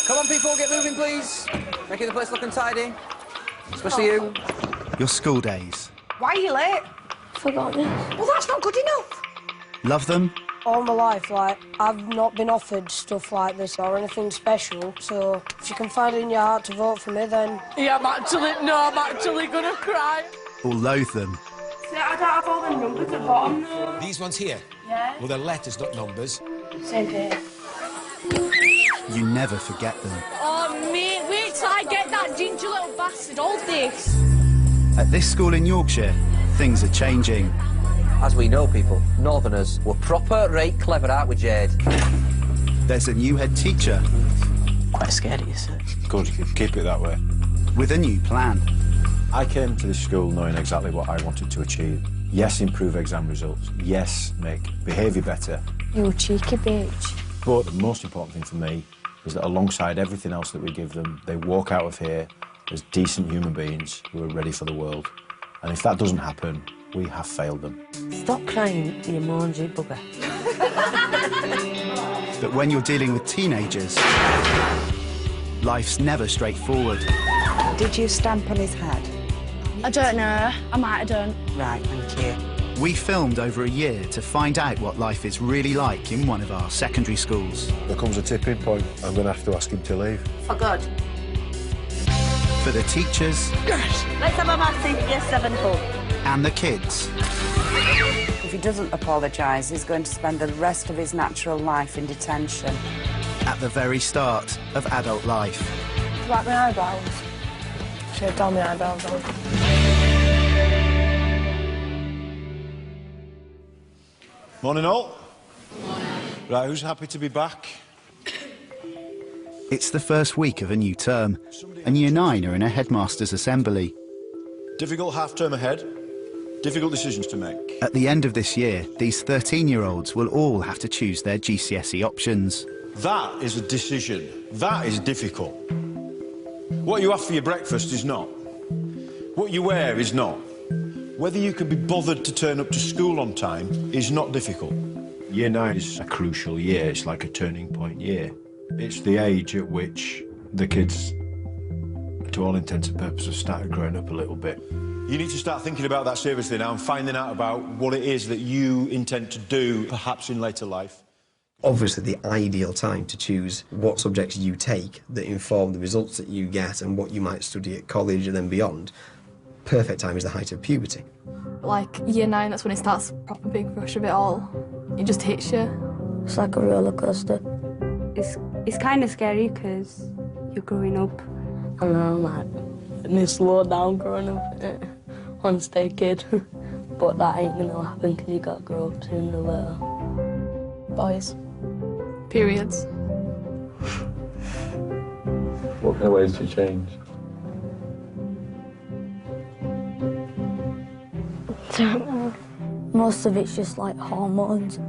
Come on, people, get moving, please. Making the place look untidy. Especially you. Your school days. Why are you late? Forgot this. Well, that's not good enough. Love them? All my life, I've not been offered stuff like this or anything special, so if you can find it in your heart to vote for me, then... Yeah, I'm actually gonna cry. Or loathe them? See, I don't have all the numbers at the bottom, though. These ones here? Yeah. Well, they're letters, not numbers. Same here. You never forget them. Oh, mate, wait till I get that ginger little bastard all this. At this school in Yorkshire, things are changing. As we know, people, Northerners, we're proper right clever, aren't we, Jade? There's a new head teacher. Quite scary, is it? Good, keep it that way. With a new plan. I came to this school knowing exactly what I wanted to achieve. Yes, improve exam results. Yes, make behaviour better. You cheeky bitch. But the most important thing for me is that alongside everything else that we give them, they walk out of here as decent human beings who are ready for the world. And if that doesn't happen, we have failed them. Stop crying, you mangy bugger. But when you're dealing with teenagers, life's never straightforward. Did you stamp on his head? I don't know. I might have done. Right, thank you. We filmed over a year to find out what life is really like in one of our secondary schools. There comes a tipping point. I'm going to have to ask him to leave. For good. For the teachers... Let's have a massive year 7 hug. And the kids. If he doesn't apologise, he's going to spend the rest of his natural life in detention. At the very start of adult life. Like my eyebrows. Should have done my eyebrows on. Morning, all. Right, who's happy to be back? It's the first week of a new term, and Year 9 are in a headmaster's assembly. Difficult half-term ahead. Difficult decisions to make. At the end of this year, these 13-year-olds will all have to choose their GCSE options. That is a decision. That is difficult. What you have for your breakfast is not. What you wear is not. Whether you can be bothered to turn up to school on time is not difficult. Year 9 is a crucial year. It's like a turning point year. It's the age at which the kids, to all intents and purposes, started growing up a little bit. You need to start thinking about that seriously now and finding out about what it is that you intend to do, perhaps in later life. Obviously, the ideal time to choose what subjects you take that inform the results that you get and what you might study at college and then beyond, perfect time is the height of puberty. Like Year 9, that's when it starts proper big rush of it all. It just hits you. It's like a roller coaster. It's kind of scary because you're growing up. I know, like, and you slow down growing up. Want to stay a kid, but that ain't gonna happen because you gotta grow up sooner or later. Boys. Periods. What kind of ways do you change? Most of it's just like hormones.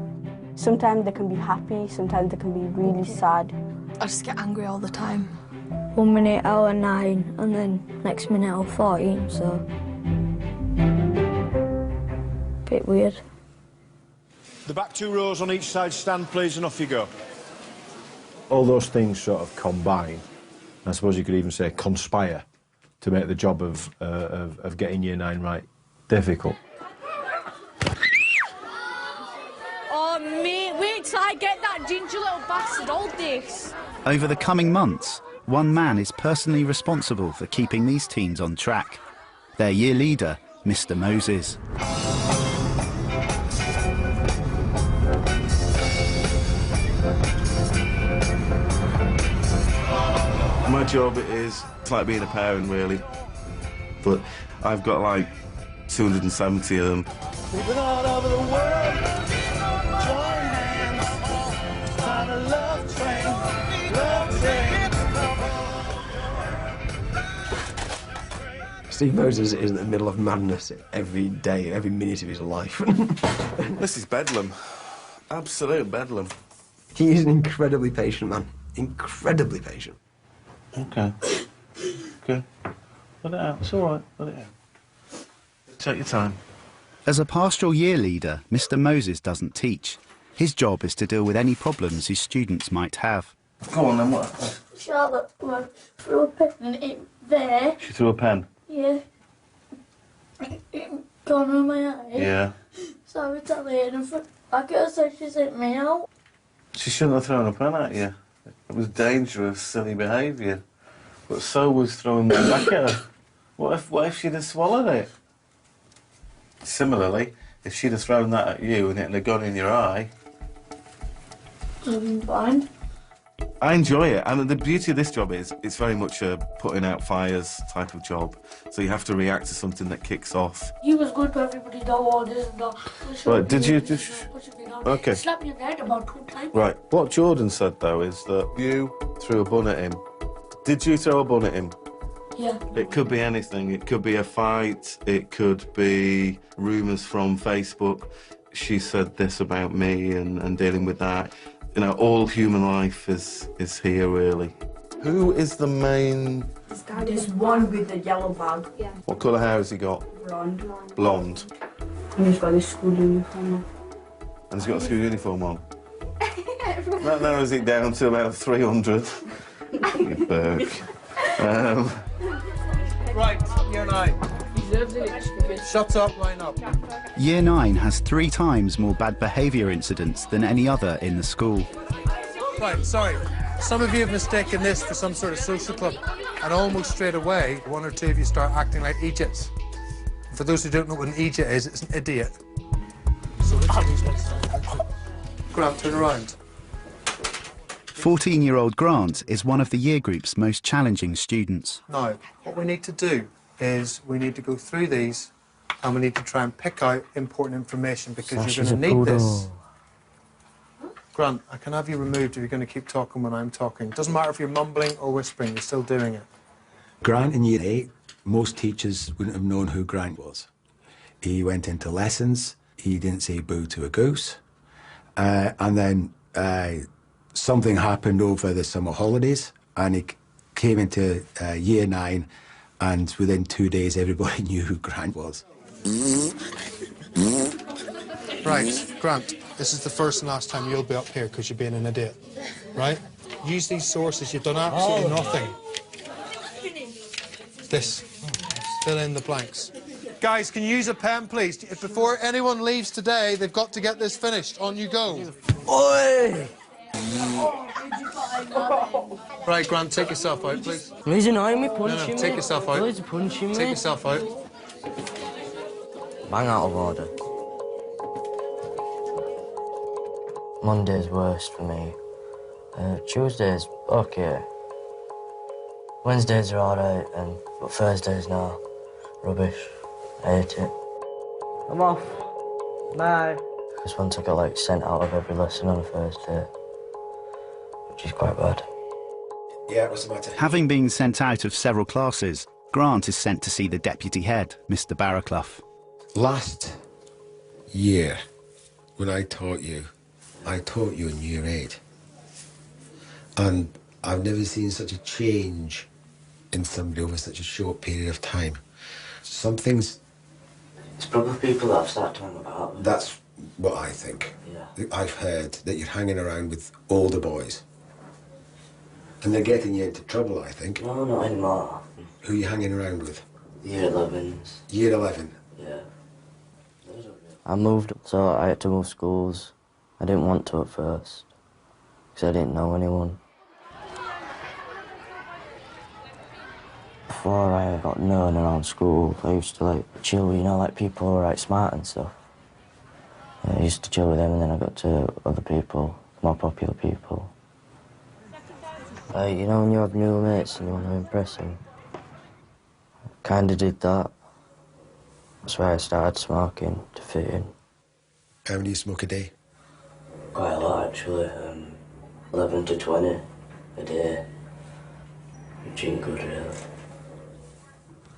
Sometimes they can be happy, sometimes they can be really sad. I just get angry all the time. 1 minute I was 9 and then next minute I was 14, so... Bit weird. The back 2 rows on each side stand, please, and off you go. All those things sort of combine, I suppose you could even say conspire, to make the job of getting Year 9 right difficult. Oh, mate, wait till I get that ginger little bastard all this. Over the coming months, one man is personally responsible for keeping these teens on track. Their year leader, Mr. Moses. My job it's like being a parent, really. But I've got like 270 of them. We've all over the world, join hands, on a love train, love train. Steve Moses is in the middle of madness every day, every minute of his life. This is bedlam. Absolute bedlam. He is an incredibly patient man. Incredibly patient. Okay. Okay. Let it out. It's all right. Let it out. Take your time. As a pastoral year leader, Mr. Moses doesn't teach. His job is to deal with any problems his students might have. Go on then, what? Charlotte threw a pen and it there. She threw a pen? Yeah. It gone on my eye. Yeah. So I retaliated and I girl said she sent me out. She shouldn't have thrown a pen at you. It was dangerous, silly behaviour. But so was throwing one back at her. What if she'd have swallowed it? Similarly, if she'd have thrown that at you and it had gone in your eye... Fine. I enjoy it, and the beauty of this job is it's very much a putting out fires type of job. So you have to react to something that kicks off. He was good to everybody, though, all this and that. Right, did you just... Okay. He slapped me in the head about 2 times. Right, what Jordan said, though, is that you threw a bun at him. Did you throw a bun at him? Yeah. It could be anything. It could be a fight. It could be rumours from Facebook. She said this about me and dealing with that. You know, all human life is here, really. Who is the main... There's one with the yellow bag. Yeah. What colour hair has he got? Blonde. Blonde. And he's got his school uniform on. And he's got a school uniform on? That narrows it down to about 300. You Burke. Right, Year 9. Shut up, line up. Year 9 has 3 times more bad behaviour incidents than any other in the school. Right, sorry. Some of you have mistaken this for some sort of social club, and almost straight away, 1 or 2 of you start acting like idiots. And for those who don't know what an idiot is, it's an idiot. So which of these ones? Grant, turn around. 14-year-old Grant is one of the year group's most challenging students. Now, what we need to do is we need to go through these and we need to try and pick out important information because you're going to need this. Grant, I can have you removed if you're going to keep talking when I'm talking. Doesn't matter if you're mumbling or whispering, you're still doing it. Grant in Year 8, most teachers wouldn't have known who Grant was. He went into lessons, he didn't say boo to a goose, and then something happened over the summer holidays and he came into Year 9 and within 2 days everybody knew who Grant was. Right, Grant, this is the first and last time you'll be up here because you're being an idiot, right? Use these sources, you've done absolutely nothing. This, fill in the blanks. Guys, can you use a pen, please? Before anyone leaves today, they've got to get this finished. On you go. Oi! Right, Grant, take yourself out, please. He's annoying me, punching me. Take yourself out. He's punching me. Take yourself out. Bang out of order. Monday's worst for me. Tuesday's okay. Wednesdays are alright, but Thursdays now, rubbish. I hate it. I'm off. Bye. Because once I got sent out of every lesson on a Thursday, which is quite bad. Yeah, what's the matter? Having been sent out of several classes, Grant is sent to see the deputy head, Mr. Barraclough. Last year, when I taught you in Year 8. And I've never seen such a change in somebody over such a short period of time. Some things... It's probably people that I've started talking about. That's what I think. Yeah. I've heard that you're hanging around with older boys. And they're getting you into trouble, I think. No, not anymore. Who are you hanging around with? Year 11s. Year 11? Yeah. I moved, so I had to move schools. I didn't want to at first, because I didn't know anyone. Before I got known around school, I used to chill, people who were smart and stuff. I used to chill with them, and then I got to other people, more popular people. When you have new mates and you want to impress them, I kind of did that. That's why I started smoking, to fit in. How many do you smoke a day? Quite a lot, actually. 11 to 20 a day. Which ain't good, really.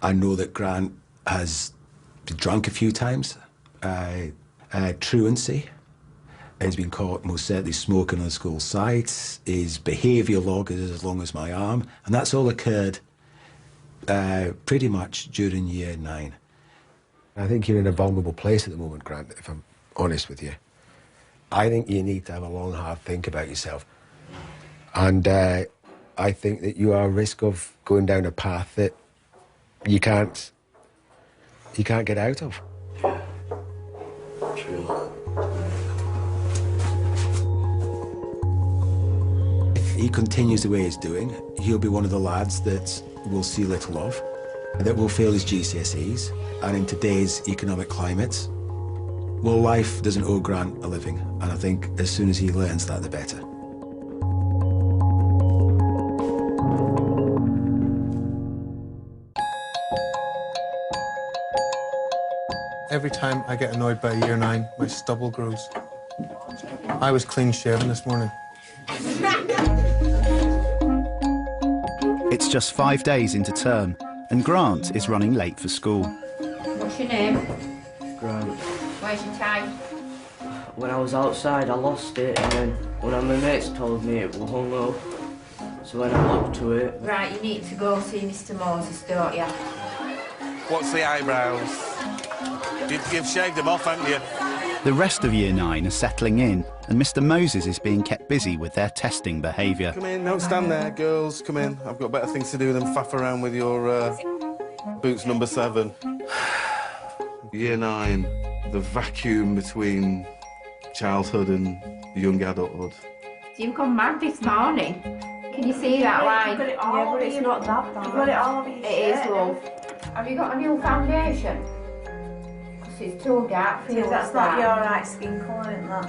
I know that Grant has been drunk a few times. Truancy. He's been caught most certainly smoking on the school site. His behaviour log is as long as my arm. And that's all occurred pretty much during Year 9. I think you're in a vulnerable place at the moment, Grant, if I'm honest with you. I think you need to have a long, hard think about yourself. And I think that you are at risk of going down a path that you can't get out of. True. If he continues the way he's doing, he'll be one of the lads that we'll see little of, that will fail his GCSEs, and in today's economic climate, well, life doesn't owe Grant a living, and I think as soon as he learns that, the better. Every time I get annoyed by year 9, my stubble grows. I was clean-shaven this morning. It's just 5 days into term, and Grant is running late for school. What's your name? Grant. Where's your tie? When I was outside, I lost it, and then one of my mates told me it was hung up. So when I looked to it... Right, you need to go see Mr Moses, don't you? What's the eyebrows? You've shaved them off, haven't you? The rest of Year 9 are settling in, and Mr Moses is being kept busy with their testing behaviour. Come in, don't stand there, girls, come in. I've got better things to do than faff around with your boots number 7. Year 9, the vacuum between childhood and young adulthood. You've gone mad this morning. Can you see that line? Yeah, but it's not that bad. You've got it all over your shirt. It is, love. Have you got a new foundation? Because it's too dark for you. That's not your right skin colour, isn't that?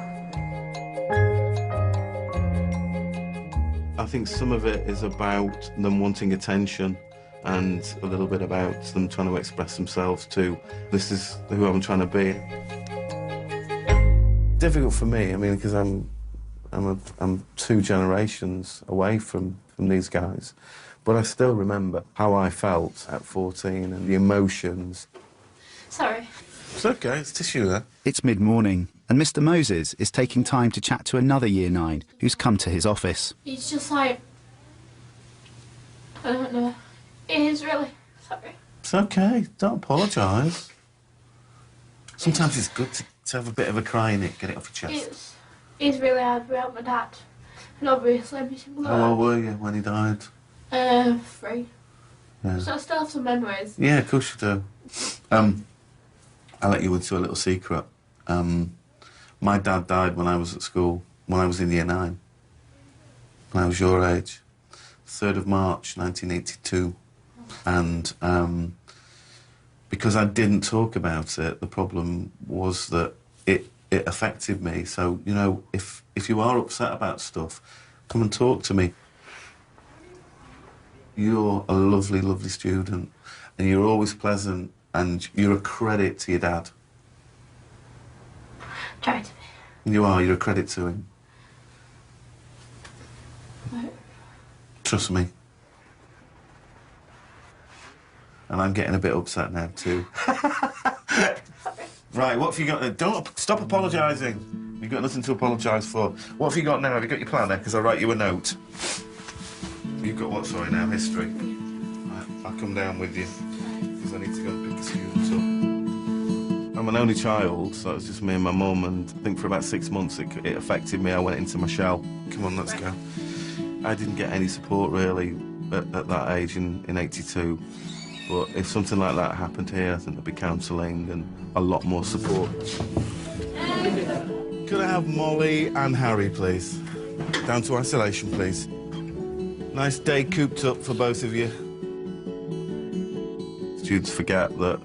I think some of it is about them wanting attention and a little bit about them trying to express themselves too. This is who I'm trying to be. Difficult for me, I mean, because I'm 2 generations away from these guys. But I still remember how I felt at 14 and the emotions. Sorry. It's okay, it's tissue there. It's mid-morning, and Mr Moses is taking time to chat to another Year 9 who's come to his office. It's just like... I don't know. It is really... Sorry. It's okay, don't apologise. Sometimes it's good to have a bit of a cry in it, get it off your chest. It's really hard without my dad. And obviously every single How old were you when he died? 3. Yeah. So I still have some memories. Yeah, of course you do. I'll let you into a little secret. My dad died when I was at school, when I was in Year 9. When I was your age. 3rd of March, 1982. And because I didn't talk about it, the problem was that it affected me. So, you know, if you are upset about stuff, come and talk to me. You're a lovely, lovely student, and you're always pleasant, and you're a credit to your dad. Try to be. You are, you're a credit to him. Right. Trust me. And I'm getting a bit upset now, too. Right, what have you got? Don't stop apologising. You've got nothing to apologise for. What have you got now? Have you got your planner? Because I'll write you a note. You've got what, sorry, now? History. Right, I'll come down with you, because I need to go and pick the students up. I'm an only child, so it's just me and my mum, and I think for about 6 months it affected me. I went into my shell. Come on, let's go. I didn't get any support, really, at that age in 82. But if something like that happened here, I think there'd be counselling and a lot more support. Could I have Molly and Harry, please? Down to isolation, please. Nice day cooped up for both of you. Students forget that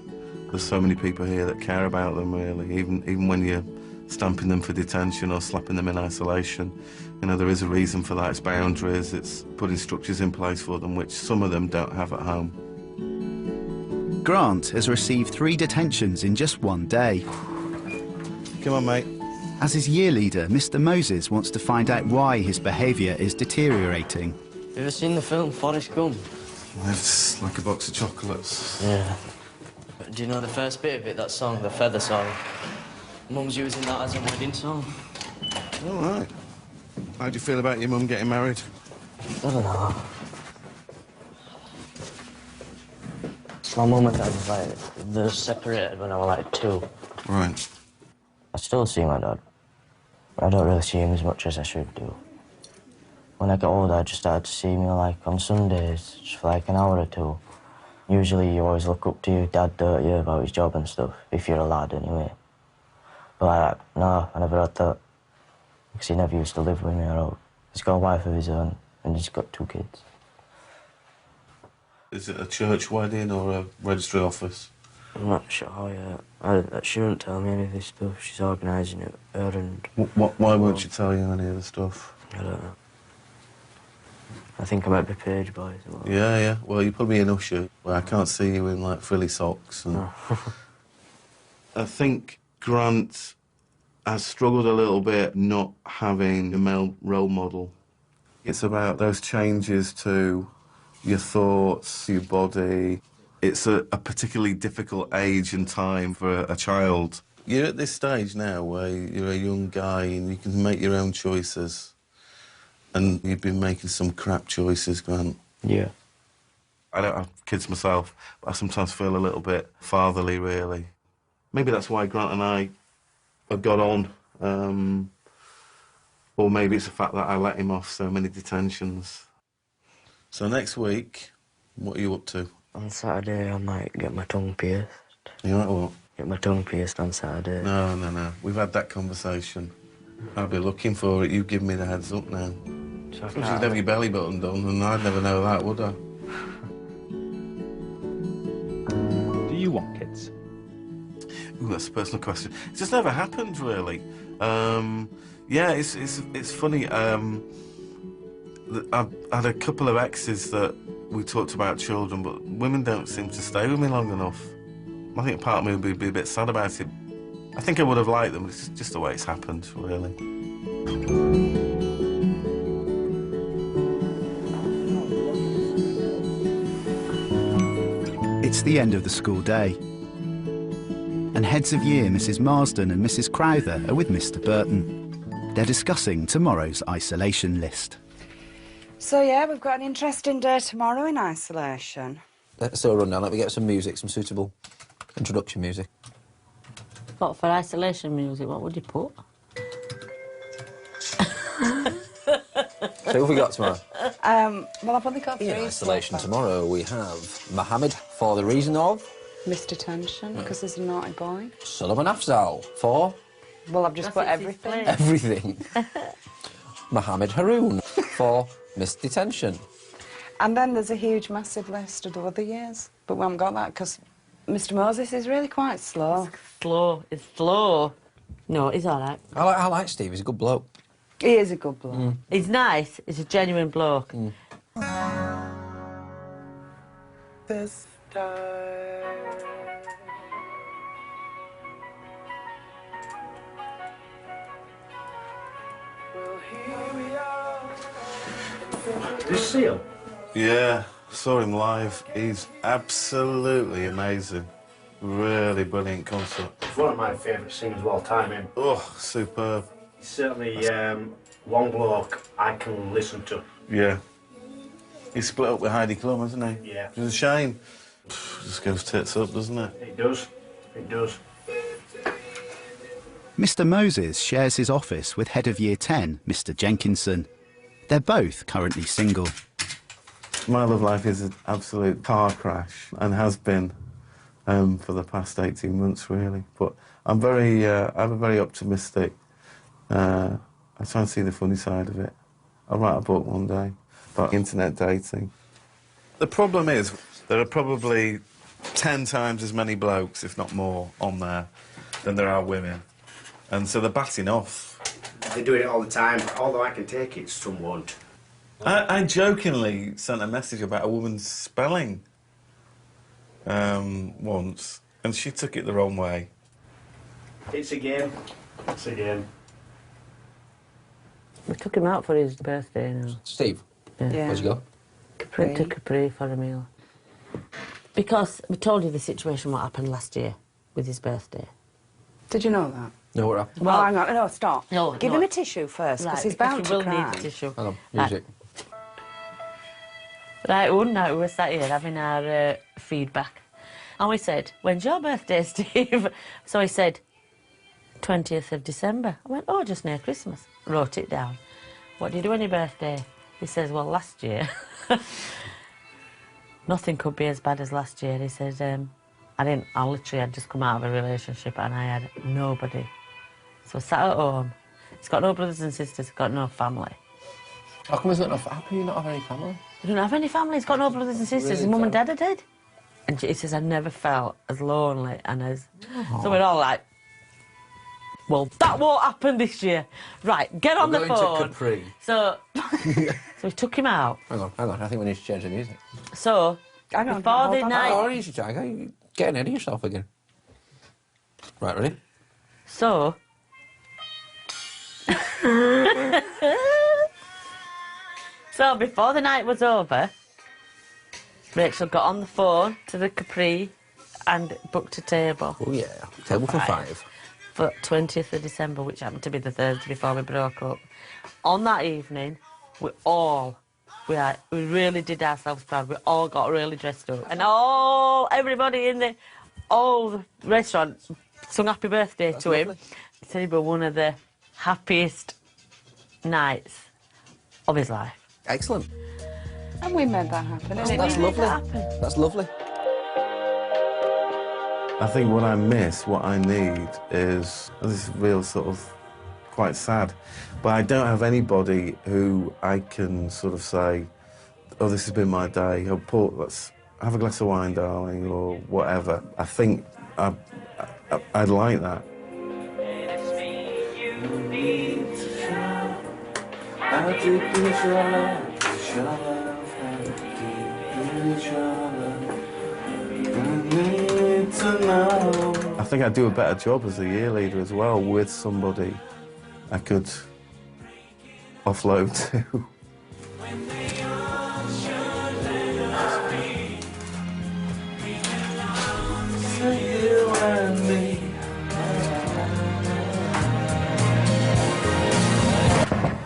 there's so many people here that care about them, really, even when you're stamping them for detention or slapping them in isolation. You know, there is a reason for that. It's boundaries, it's putting structures in place for them, which some of them don't have at home. Grant has received 3 detentions in just 1 day. Come on, mate. As his year leader, Mr Moses wants to find out why his behaviour is deteriorating. You ever seen the film Forrest Gump? It's like a box of chocolates. Yeah. Do you know the first bit of it, that song, the Feather song? Mum's using that as a wedding song. All right. How do you feel about your mum getting married? I don't know. My mum and dad, they're separated when I was like 2. Right. I still see my dad. I don't really see him as much as I should do. When I got older, I just started to see me, like, on Sundays, just for, like, an hour or two. Usually you always look up to your dad, don't you, about his job and stuff, if you're a lad anyway. But, like, no, I never had that, because he never used to live with me or out. He's got a wife of his own, and he's got 2 kids. Is it a church wedding or a registry office? I'm not sure yet. She won't tell me any of this stuff. She's organising it, her and... Why won't she tell you any of the stuff? I don't know. I think I might be page boy as well. Yeah. Well, you're probably an usher. Well, I can't see you in, like, frilly socks and... I think Grant has struggled a little bit not having a male role model. It's about those changes to your thoughts, your body. It's a particularly difficult age and time for a child. You're at this stage now where you're a young guy and you can make your own choices. And you've been making some crap choices, Grant. Yeah. I don't have kids myself, but I sometimes feel a little bit fatherly, really. Maybe that's why Grant and I have got on. Or maybe it's the fact that I let him off so many detentions. So next week, what are you up to? On Saturday, I might get my tongue pierced. You might what? Get my tongue pierced on Saturday. No. We've had that conversation. I'll be looking for it. You give me the heads up now. So you could have your belly button done, and I'd never know that, would I? Do you want kids? Ooh, that's a personal question. It's just never happened, really. Yeah, it's funny. I've had a couple of exes that we talked about children, but women don't seem to stay with me long enough. I think part of me would be a bit sad about it. I think I would have liked them, but it's just the way it's happened, really. It's the end of the school day. And heads of year Mrs. Marsden and Mrs. Crowther are with Mr. Burton. They're discussing tomorrow's isolation list. So, yeah, we've got an interesting day tomorrow in isolation. Let's do a rundown. Let me get some music, some suitable introduction music. What, for isolation music, what would you put? So who have we got tomorrow? Well, I've only got 3. In isolation tomorrow we have Mohammed for the reason of... Missed attention, because he's a naughty boy. Sullivan Afzal for... Well, I've just put everything. Everything. Mohammed Haroon for missed detention. And then there's a huge, massive list of the other years. But we haven't got that, because Mr. Moses is really quite slow. It's slow. No, he's all right. I like Steve. He's a good bloke. He is a good bloke. He's nice. He's a genuine bloke. This time. Well, here we are. Did you see him? Yeah, saw him live. He's absolutely amazing. Really brilliant concert. It's one of my favourite singers of all time, him. Oh, superb. He's certainly one bloke I can listen to. Yeah. He split up with Heidi Klum, hasn't he? Yeah. It's a shame. Just goes tits up, doesn't it? It does. It does. Mr. Moses shares his office with head of year 10, Mr. Jenkinson. They're both currently single. My love life is an absolute car crash and has been for the past 18 months, really. But I'm very optimistic. I try and see the funny side of it. I'll write a book one day about internet dating. The problem is there are probably 10 times as many blokes, if not more, on there than there are women. And so they're batting off. They do it all the time, although I can take it, some won't. I jokingly sent a message about a woman's spelling once, and she took it the wrong way. It's a game. It's a game. We took him out for his birthday now. Steve? Yeah. Where'd you go? Capri. To Capri for a meal. Because we told you the situation what happened last year with his birthday. Did you know that? No, what happened? Well, hang on. No, stop. No, Give him a tissue first, because he's bound to will cry. need a tissue. Hang on, music. Right, one night we were sat here having our feedback. And we said, when's your birthday, Steve? So he said, 20th of December. I went, oh, just near Christmas. Wrote it down. What do you do on your birthday? He says, well, last year, nothing could be as bad as last year. He said, I literally had just come out of a relationship and I had nobody. So I sat at home. He's got no brothers and sisters, he's got no family. How come he's got no how can you not have any family? He don't have any family, he's got no brothers and sisters. Really His mum and dad are dead. And he says, I never felt as lonely and as... So we're all like, well, that won't happen this year. Right, get on the phone. We're going to Capri. So we took him out. Hang on, I think we need to change the music. So, before the night... Oh, easy, Jack. You're getting ahead of yourself again. Right, ready? So... So, before the night was over, Rachel got on the phone to the Capri and booked a table. Oh, yeah. Table for 5. For 20th of December, which happened to be the Thursday before we broke up. On that evening, we really did ourselves proud. We all got really dressed up. And everybody in the restaurant sung happy birthday to him. He said it was one of the happiest nights of his life. Excellent. And we made that happen. That's lovely. That's lovely. I think what I miss, what I need is, this is real sort of quite sad, but I don't have anybody who I can sort of say, oh, this has been my day, oh, Paul, let's have a glass of wine, darling, or whatever. I think I'd like that. I think I'd do a better job as a year leader as well, with somebody I could offload to.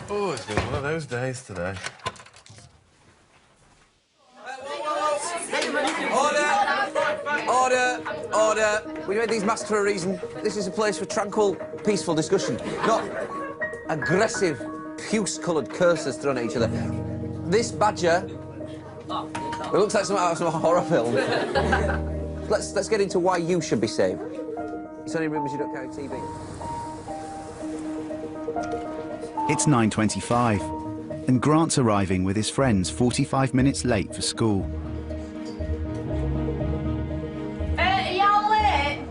Oh, it's been one of those days today. Order! We made these masks for a reason. This is a place for tranquil, peaceful discussion, not aggressive, puce-coloured curses thrown at each other. This badger... It looks like something out of some horror film. Let's get into why you should be saved. It's only rumours you don't carry TV. It's 9:25, and Grant's arriving with his friends 45 minutes late for school. Y'all late?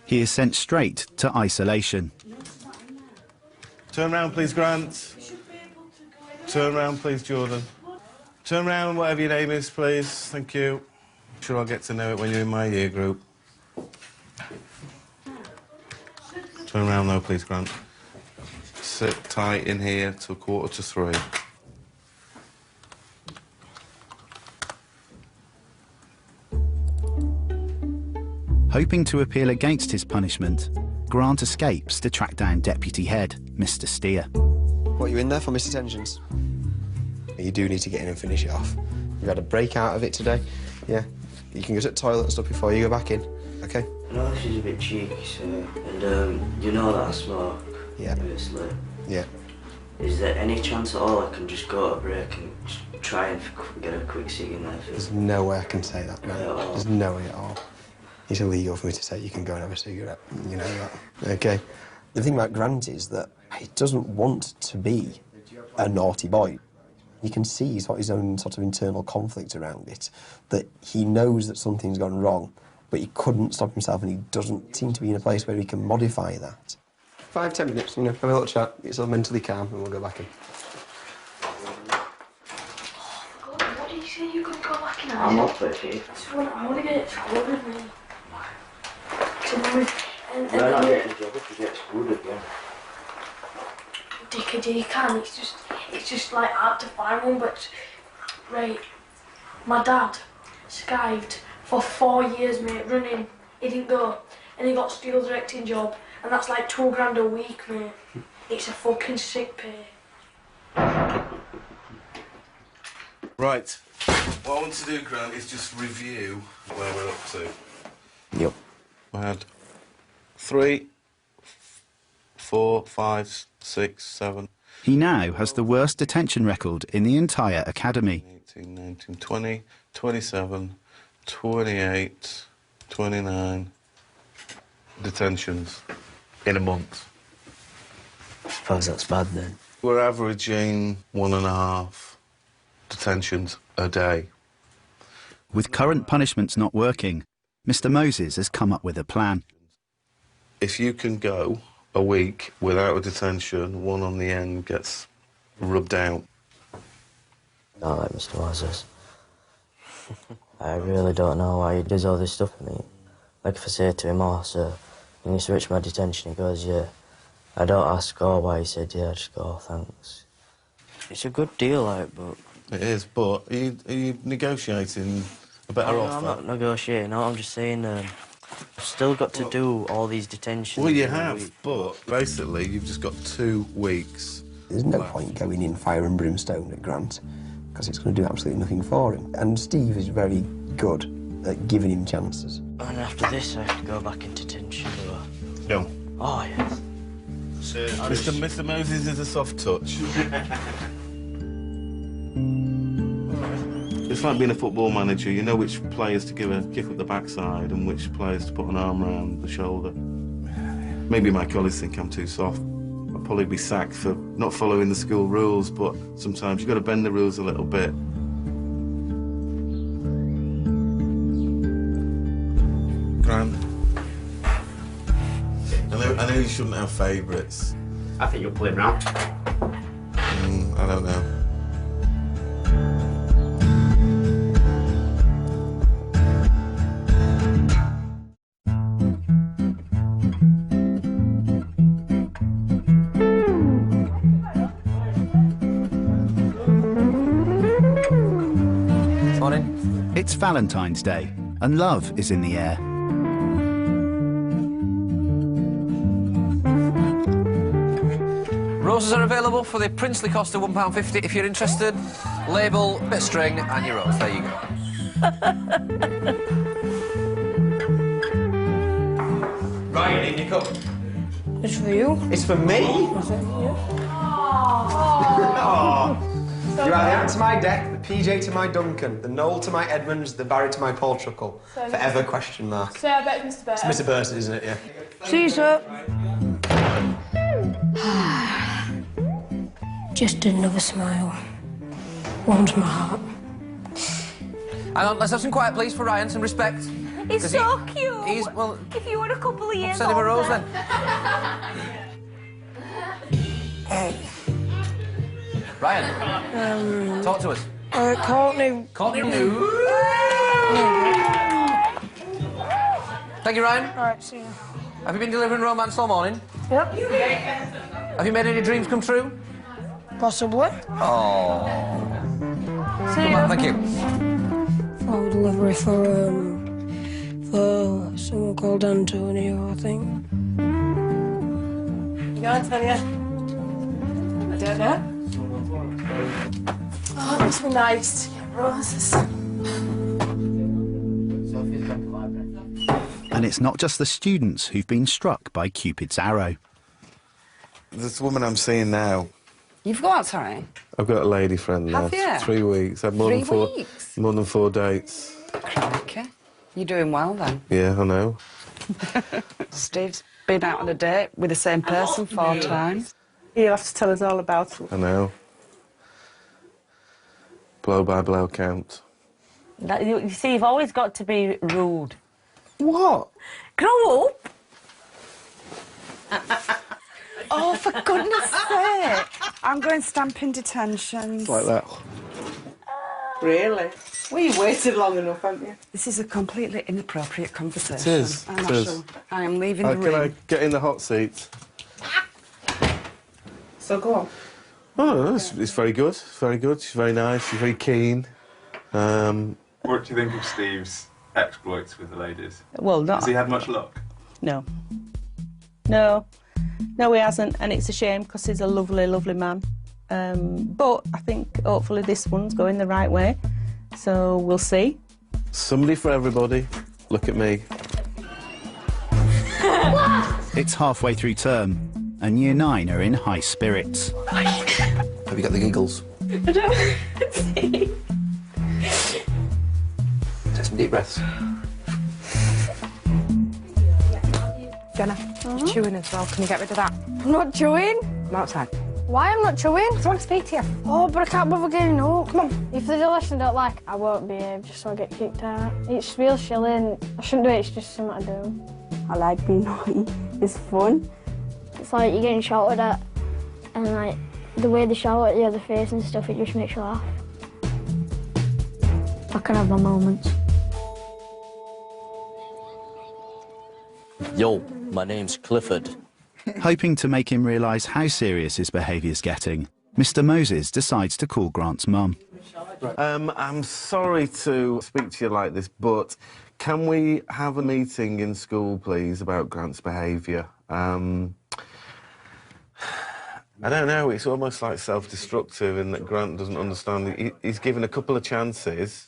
He is sent straight to isolation. Turn round, please, Grant. Turn round, please, Jordan. Turn round, whatever your name is, please. Thank you. I'm sure I'll get to know it when you're in my year group. Turn round, though, please, Grant. Sit tight in here till 2:45. Hoping to appeal against his punishment, Grant escapes to track down Deputy Head, Mr. Steer. What, you in there for missed attentions? You do need to get in and finish it off. You've had a break out of it today. Yeah. You can go to the toilet and stuff before you go back in. OK? I know this is a bit cheeky, sir, and you know that I smoke. Yeah. Obviously. Yeah. Is there any chance at all I can just go to break and just try and get a quick cig in there? There's no way I can say that, man. There's no way at all. It's illegal for me to say you can go and have a cigarette. You know that. OK? The thing about Grant is that he doesn't want to be a naughty boy. You can see he's got his own sort of internal conflict around it, that he knows that something's gone wrong, but he couldn't stop himself, and he doesn't seem to be in a place where he can modify that. 5-10 minutes, you know, have a little chat, get yourself mentally calm, and we'll go back in. What did you say you could go back in? I'm up for it, Chief. I want to get it schooled with me. We're not getting a job if you get screwed again. Dickedy, you can. It's just like hard to find one, but right. My dad skived for 4 years, mate, running. He didn't go, and he got steel directing job, and that's like £2 a week, mate. It's a fucking sick pay. Right. What I want to do, Grant, is just review where we're up to. Yep. We had 3, 4, 5, 6, 7... He now has the worst detention record in the entire academy. 18, 19, 20, 27, 28, 29 detentions in a month. I suppose that's bad then. We're averaging 1.5 detentions a day. With current punishments not working, Mr. Moses has come up with a plan. If you can go a week without a detention, one on the end gets rubbed out. I like Mr. Moses. I really don't know why he does all this stuff to me. Like if I say to him, "Oh, sir, you need to switch my detention," he goes, "Yeah." I don't ask, "Oh, why?" He said, "Yeah." I just go, "Oh, thanks." It's a good deal, like, but... It is, but are you negotiating a better offer? I'm not negotiating, no, I'm just saying I've still got to do all these detentions. Well, you have, but basically you've just got 2 weeks. There's no point going in fire and brimstone at Grant, because it's going to do absolutely nothing for him. And Steve is very good at giving him chances. And after this, I have to go back into detention, or... No. Oh, yes. Mr. Moses is a soft touch. It's like being a football manager. You know which players to give a kick up the backside and which players to put an arm around the shoulder. Maybe my colleagues think I'm too soft. I'll probably be sacked for not following the school rules, but sometimes you've got to bend the rules a little bit. Grant, I know you shouldn't have favourites. I think you'll play him round. I don't know. Morning. It's Valentine's Day, and love is in the air. Roses are available for the princely cost of £1.50. If you're interested, label, bit of string, and your rose. There you go. Ryan, in your cup. It's for you. It's for me? Is it? Yeah. Oh. You're the Ant to my Deck, the PJ to my Duncan, the Noel to my Edmonds, the Barry to my Paul Truckle. So Forever question mark. So I bet Mr. Burt. It's Mr. Burton, isn't it? Yeah. See you, sir. Just another smile. Warms my heart. Hang on, let's have some quiet, please, for Ryan. Some respect. He's 'Cause so cute. He's, well... If you were a couple of years Send him a rose, older. then. Ryan, talk to us. Courtney. Courtney New. Thank you, Ryan. All right, see you. Have you been delivering romance all morning? Yep. Have you made any dreams come true? Possibly. Oh. See you. Thank you. Flower delivery for someone called Antonio, I think. You going, Antonio? I don't know. Oh, it must be nice to get roses. And it's not just the students who've been struck by Cupid's arrow. This woman I'm seeing now, You've got, sorry? I've got a lady friend now. Have you? 3 weeks. I've had 3 weeks? more than 4 dates. Crikey. You're doing well, then. Yeah, I know. Steve's been out on a date with the same person 4 times. You'll have to tell us all about it. I know. Blow by blow count. You see, you've always got to be rude. What? Grow up. Oh, for goodness sake. I'm going stamping detentions. Like that. Really? Well, you waited long enough, haven't you? This is a completely inappropriate conversation. It is. I'm It not is. sure. I am leaving the Can room. I get in the hot seat? So go on. Oh, it's very good. Very good. She's very nice. She's very keen. What do you think of Steve's exploits with the ladies? Well, not... Has he had much luck? No. No. No, he hasn't, and it's a shame, because he's a lovely, lovely man. But I think hopefully this one's going the right way, so we'll see. Somebody for everybody. Look at me. It's halfway through term, and Year 9 are in high spirits. Have you got the giggles? I don't see. Take some deep breaths. Jenna, you're chewing as well. Can you get rid of that? I'm not chewing. I'm outside. Why I'm not chewing? I want to speak to you. Oh, but I can't bother getting up. Come on. If there's a lesson I don't like, I won't behave just so I get kicked out. It's real shilling. I shouldn't do it, it's just something I do. I like being naughty. It's fun. It's like you're getting shouted at, and like the way they shout at you, the face and stuff, it just makes you laugh. I can have my moments. Yo, my name's Clifford. Hoping to make him realise how serious his behaviour's getting, Mr Moses decides to call Grant's mum. I'm sorry to speak to you like this, but can we have a meeting in school, please, about Grant's behaviour? I don't know, it's almost like self-destructive in that Grant doesn't understand. He's given a couple of chances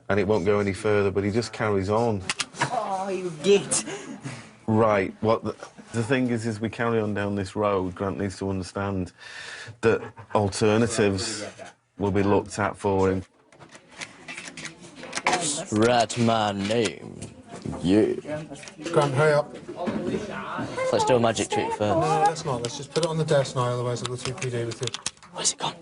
and it won't go any further, but he just carries on. Oh, you git. Right, well, the thing is we carry on down this road, Grant needs to understand that alternatives will be looked at for him. Write my name. Yeah. Grant, hurry up. Let's do a magic trick first. No, let's not. Let's just put it on the desk now, otherwise I'll go through PD with you. Where's it gone?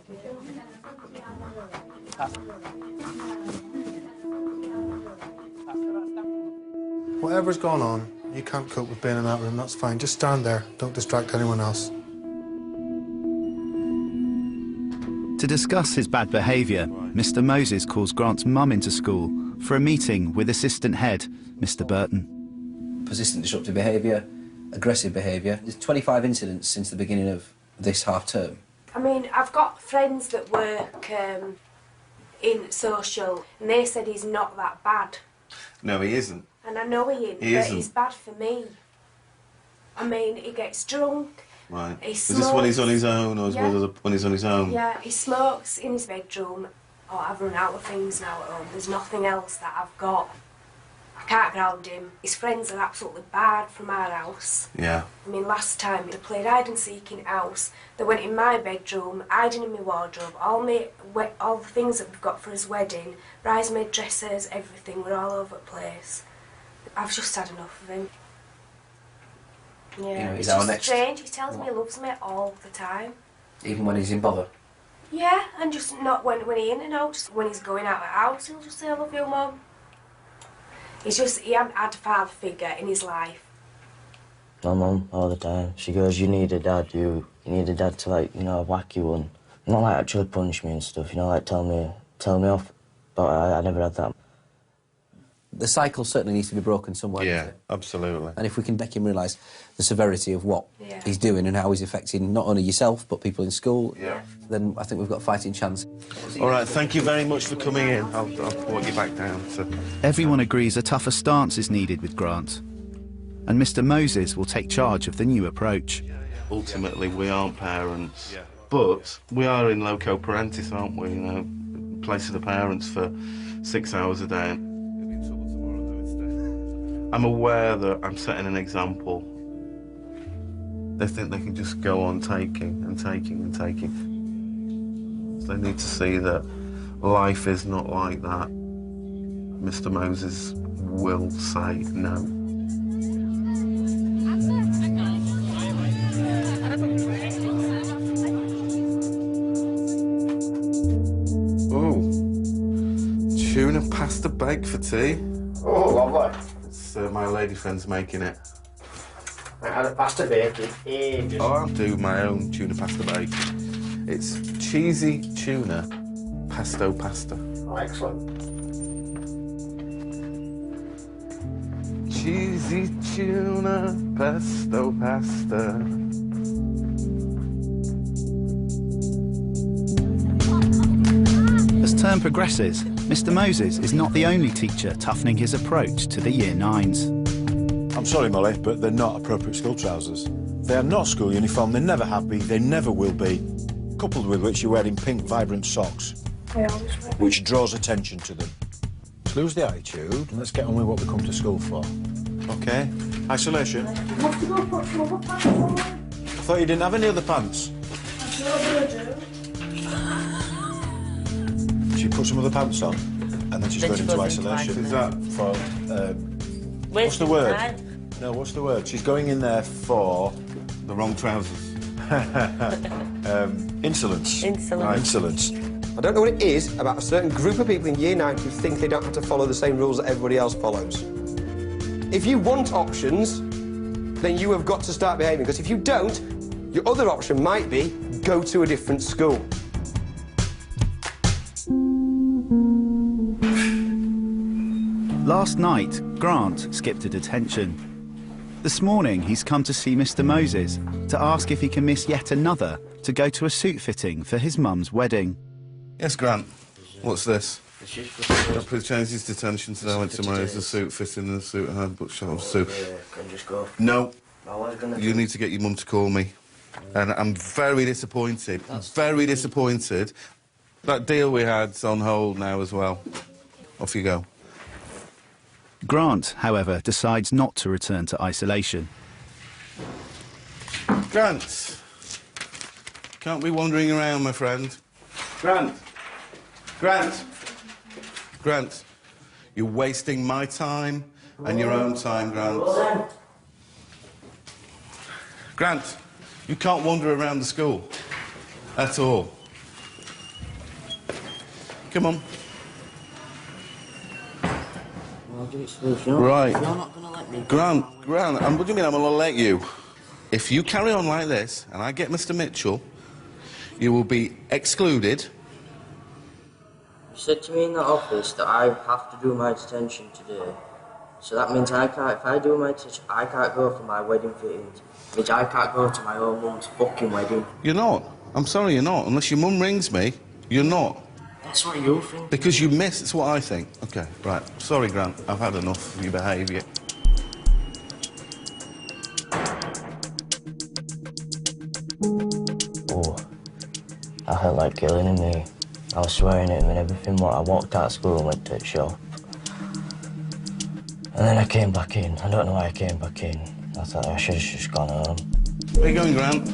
Whatever's gone on, you can't cope with being in that room, that's fine. Just stand there. Don't distract anyone else. To discuss his bad behaviour, Mr Moses calls Grant's mum into school for a meeting with Assistant Head, Mr Burton. Persistent disruptive behaviour, aggressive behaviour. There's 25 incidents since the beginning of this half term. I mean, I've got friends that work in social, and they said he's not that bad. No, he isn't. And I know he isn't, but he's bad for me. I mean, he gets drunk. Right. He Is smokes. this when he's on his own, or when he's on his own? Yeah, he smokes in his bedroom. Oh, I've run out of things now at home. There's nothing else that I've got. I can't ground him. His friends are absolutely barred from our house. Yeah. I mean, last time they played hide and seek in house. They went in my bedroom, hiding in my wardrobe. All the things that we've got for his wedding, bridesmaid dresses, everything, were all over the place. I've just had enough of him. Yeah, You know, he's it's our just next- strange. He tells me he loves me all the time. Even when he's in bother. Yeah, and just not when he in and out. Just when he's going out of the house, he'll just say, "I love you, Mum." It's just he hadn't had a father figure in his life. My mum, all the time, she goes, you need a dad, you need a dad to, like, you know, whack you one. Not like actually punish me and stuff, you know, like tell me off, but I never had that. The cycle certainly needs to be broken somewhere. Yeah, absolutely. And if we can make him realise the severity of what he's doing and how he's affecting not only yourself but people in school, then I think we've got a fighting chance. All right, thank you very much for coming in. I'll walk you back down. So. Everyone agrees a tougher stance is needed with Grant, and Mr Moses will take charge of the new approach. Ultimately, we aren't parents, but we are in loco parentis, aren't we? You know, place of the parents for 6 hours a day. I'm aware that I'm setting an example. They think they can just go on taking and taking and taking. So they need to see that life is not like that. Mr Moses will say no. Oh, tuna pasta bake for tea. Oh, lovely. It's my lady friend's making it. I had a pasta bake in ages. Oh, I'll do my own tuna pasta bake. It's cheesy tuna pesto pasta. Oh, excellent. Cheesy tuna pesto pasta. As term progresses, Mr Moses is not the only teacher toughening his approach to the Year 9s. I'm sorry, Molly, but they're not appropriate school trousers. They are not school uniform, they never have been, they never will be. coupled with which you're wearing pink, vibrant socks, which draws attention to them. Lose the attitude and let's get on with what we come to school for. OK? Isolation. I thought you didn't have any other pants. She put some other pants on and then she's going into isolation. Is that for... what's the word? No, what's the word? She's going in there for... The wrong trousers. Insolence. Insolence. Insolence. I don't know what it is about a certain group of people in Year 9 who think they don't have to follow the same rules that everybody else follows. If you want options, then you have got to start behaving, because if you don't, your other option might be go to a different school. Last night, Grant skipped a detention. This morning, he's come to see Mr. Moses to ask if he can miss yet another to go to a suit fitting for his mum's wedding. Yes, Grant. What's this? Please change his detention today. I went to Moses' suit fitting and the suit I had, but shut up, suit. Can just go. No. You need to get your mum to call me. And I'm very disappointed. Very disappointed. That deal we had's on hold now as well. Off you go. Grant, however, decides not to return to isolation. Grant! Can't be wandering around, my friend. Grant! Grant! Grant, you're wasting my time and your own time, Grant. Grant, you can't wander around the school. At all. Come on. Right. You're not going to let me. Grant, what do you mean I'm going to let you? If you carry on like this and I get Mr. Mitchell, you will be excluded. You said to me in the office that I have to do my detention today. So that means I can't, if I do my detention, I can't go for my wedding fittings. Which I can't go to my own mum's fucking wedding. You're not. I'm sorry, you're not. Unless your mum rings me, you're not. That's what you think. Because you miss, it's what I think. OK, right. Sorry, Grant. I've had enough of your behaviour. Oh, I felt like killing him, me. I was swearing at him and everything. I walked out of school and went to the shop. And then I came back in. I don't know why I came back in. I thought I should have just gone home. Where are you going, Grant?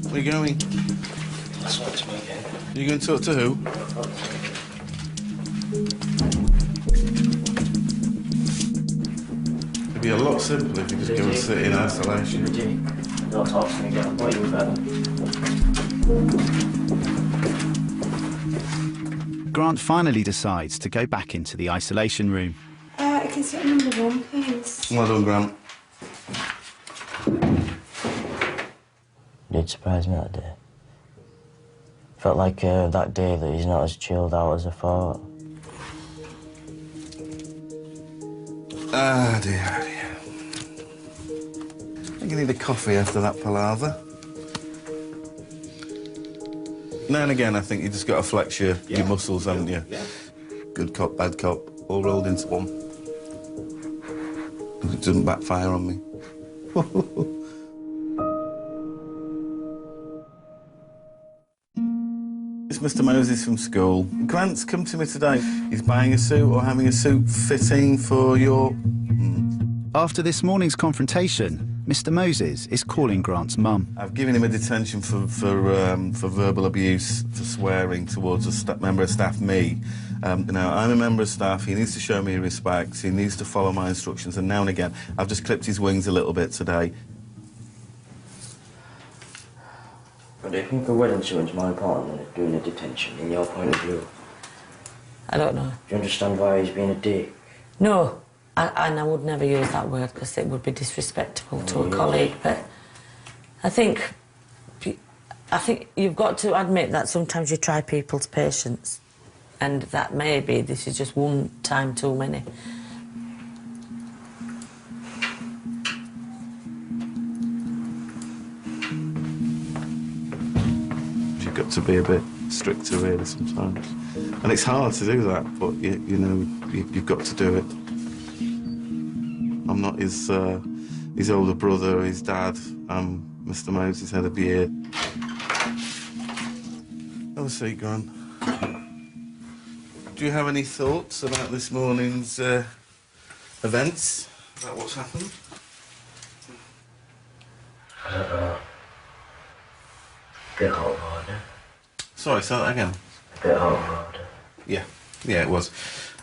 Where are you going? That's what it's me again. You going to talk to who? It'd be a lot simpler if you just go and sit in isolation. Don't talk to me again. I'll you better. Grant finally decides to go back into the isolation room. I can sit number 1, please. Well done, Grant. Did surprise me that day. Felt like that day that he's not as chilled out as I thought. Ah, dear, dear. I think you need a coffee after that palaver. Now and again, I think you just got to flex your muscles, haven't you? Yeah. Good cop, bad cop, all rolled into one. It doesn't backfire on me. It's Mr. Moses from school. Grant's come to me today. He's buying a suit or having a suit fitting for your... After this morning's confrontation, Mr. Moses is calling Grant's mum. I've given him a detention for verbal abuse, for swearing towards a member of staff, me. Now, I'm a member of staff, he needs to show me respect, he needs to follow my instructions, and now and again, I've just clipped his wings a little bit today. But do you think a wedding suit is more important than doing a detention, in your point of view? I don't know. Do you understand why he's being a dick? No, and I would never use that word because it would be disrespectful to a colleague, but I think you've got to admit that sometimes you try people's patience, and that maybe this is just one time too many. You've got to be a bit stricter, really, sometimes. And it's hard to do that, but, you know, you've got to do it. I'm not his older brother, his dad. I'm Mr. Moses, head of year. Have a seat, Grant. Do you have any thoughts about this morning's events? About what's happened? I don't know. Bit hot water. Sorry, say that again. Bit hot water. Yeah, it was.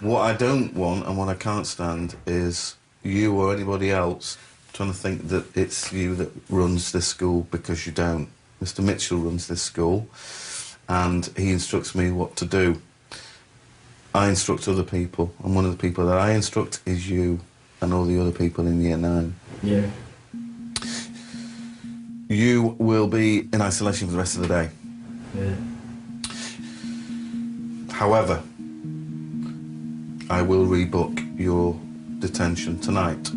What I don't want and what I can't stand is you or anybody else trying to think that it's you that runs this school, because you don't. Mr. Mitchell runs this school and he instructs me what to do. I instruct other people, and one of the people that I instruct is you and all the other people in Year 9. Yeah. You will be in isolation for the rest of the day. Yeah. However, I will rebook your detention tonight.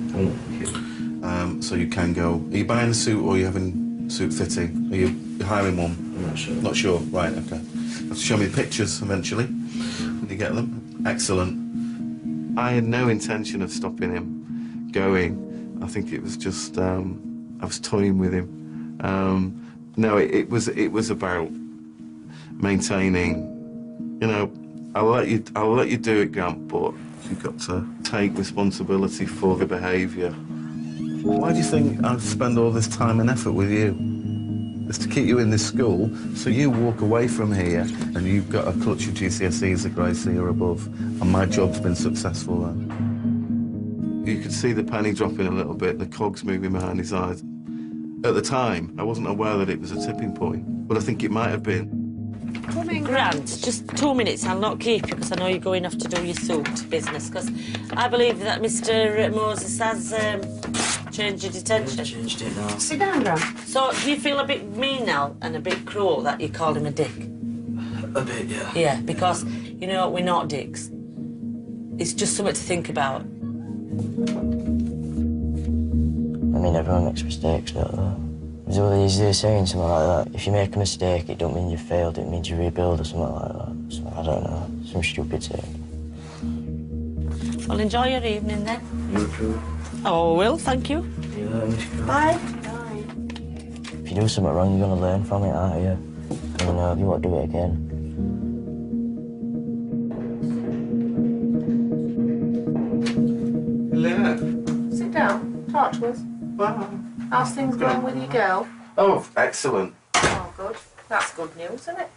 Thank you. So you can go. Are you buying a suit or are you having suit fitting? Are you hiring one? I'm not sure. Not sure, right, okay. You have to show me the pictures eventually when you get them. Excellent. I had no intention of stopping him going. I think it was just, I was toying with him. No, it was about maintaining, you know, I'll let you do it, Grant, but you've got to take responsibility for the behaviour. Why do you think I've spent all this time and effort with you? It's to keep you in this school, so you walk away from here and you've got a clutch of GCSEs, a grade C or above, and my job's been successful then. You could see the penny dropping a little bit, the cogs moving behind his eyes. At the time, I wasn't aware that it was a tipping point, but I think it might have been. Come in, Grant. Just 2 minutes. I'll not keep you because I know you're going off to do your suit business. Because I believe that Mr. Moses has changed your detention. Changed it now. Sit down, Grant. So do you feel a bit mean now and a bit cruel that you called him a dick? A bit, yeah. Yeah, because you know we're not dicks. It's just something to think about. I mean, everyone makes mistakes, don't they? Is there saying something like that? If you make a mistake, it don't mean you failed, it means you rebuild or something like that. So, I don't know, some stupid saying. Well, enjoy your evening then. You too. Oh, Will, thank you. Bye. Bye. If you do something wrong, you're going to learn from it, aren't you? And you know, you won't do it again. Lynette. Sit down, talk to us. Wow. How's things going with your girl? Oh, excellent. Oh, good. That's good news, isn't it?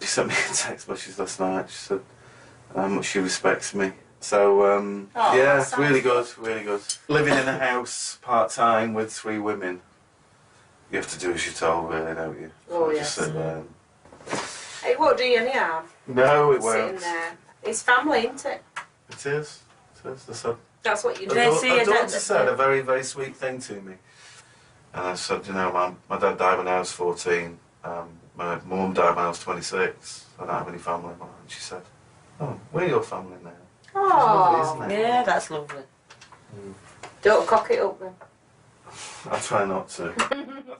She sent me a text message last night. She said how much she respects me. So, yeah, it's really good, really good. Living in a house part-time with 3 women, you have to do as you're told, really, don't you? Oh, Just yes. sit there. It won't do you any harm. No, it Sitting won't. there. It's family, isn't it? It is. It is. That's what you do. A daughter said a very, very sweet thing to me. And I said, you know, my dad died when I was 14. My mum died when I was 26. I don't have any family. And she said, oh, we're your family now. Oh, lovely, isn't it? Yeah, that's lovely. Don't cock it up then. I try not to.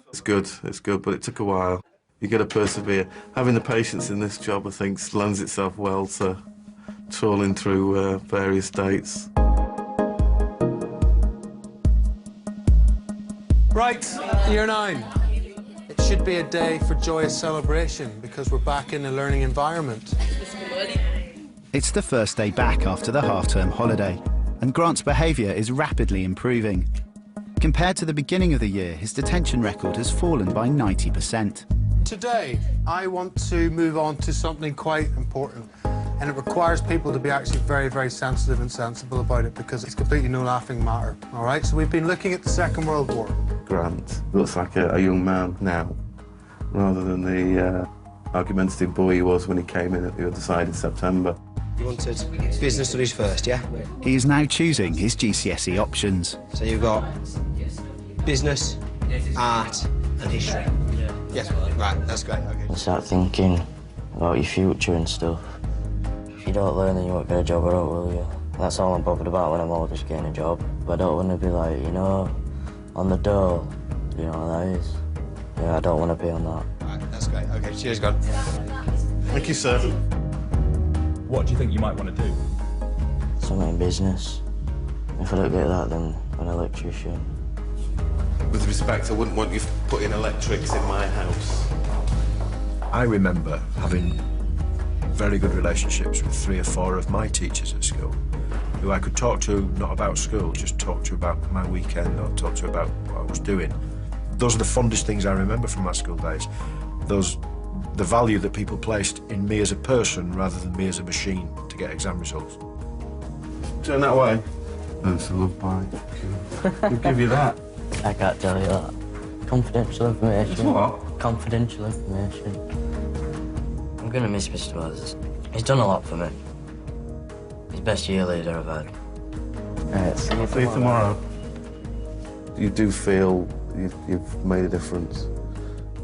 It's good, but it took a while. You got to persevere. Having the patience in this job, I think, lends itself well to trawling through various dates. Right, Year 9. It should be a day for joyous celebration because we're back in a learning environment. It's the first day back after the half-term holiday, and Grant's behaviour is rapidly improving. Compared to the beginning of the year, his detention record has fallen by 90%. Today, I want to move on to something quite important, and it requires people to be actually very, very sensitive and sensible about it because it's completely no laughing matter, all right? So we've been looking at the Second World War. Grant looks like a young man now, rather than the argumentative boy he was when he came in at the other side in September. You wanted business studies first, yeah? He is now choosing his GCSE options. So you've got business, art and history. Yes, right, that's great, okay. And start thinking about your future and stuff. If you don't learn, then you won't get a job at all, will you? And that's all I'm bothered about when I'm older, just getting a job. But I don't want to be like, you know, on the dole. You know what that is? Yeah, I don't want to be on that. Right, that's great. Okay, cheers, God. Thank you, sir. What do you think you might want to do? Something in business. If I don't get that, then an electrician. With respect, I wouldn't want you putting electrics in my house. I remember having very good relationships with 3 or 4 of my teachers at school, who I could talk to, not about school, just talk to about my weekend or talk to about what I was doing. Those are the fondest things I remember from my school days. The value that people placed in me as a person rather than me as a machine to get exam results. Turn that way. That's a love bite. We'll give you that. I can't tell you that. Confidential information. It's what? Confidential information. I'm gonna miss Mr. Moses. He's done a lot for me. He's best year leader I've had. Right, see you tomorrow. You do feel you've made a difference.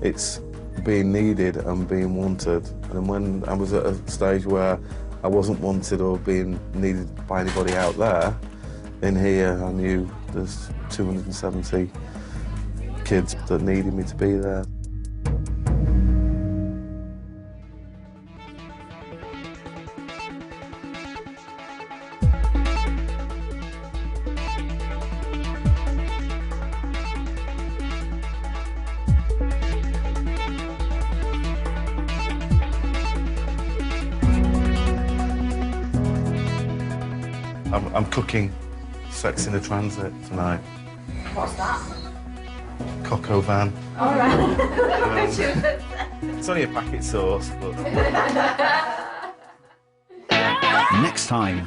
It's being needed and being wanted. And when I was at a stage where I wasn't wanted or being needed by anybody out there, in here I knew there's 270 kids that needed me to be there. I'm cooking Sex in the Transit tonight. What's that? Coco van. All right. It's only a packet sauce, but... Next time,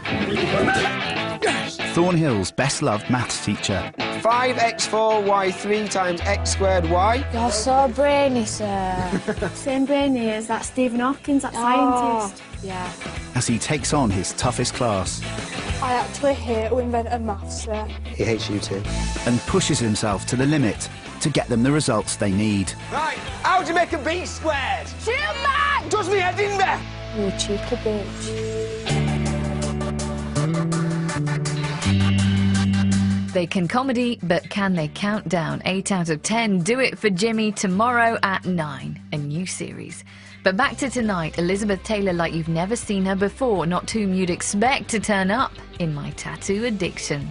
Thornhill's best-loved maths teacher. 5x4y3 times x squared y. You're so brainy, sir. Same brainy as that Stephen Hawking, that scientist. Yeah. As he takes on his toughest class. I actually hate who invented maths, sir. He hates you too. And pushes himself to the limit to get them the results they need. Right, how do you make a b squared? Shoot back! Does me head in there? You cheeky bitch. They can comedy, but can they count down? 8 out of 10. Do It for Jimmy tomorrow at 9. A new series. But back to tonight, Elizabeth Taylor like you've never seen her before, not whom you'd expect to turn up in My Tattoo Addiction.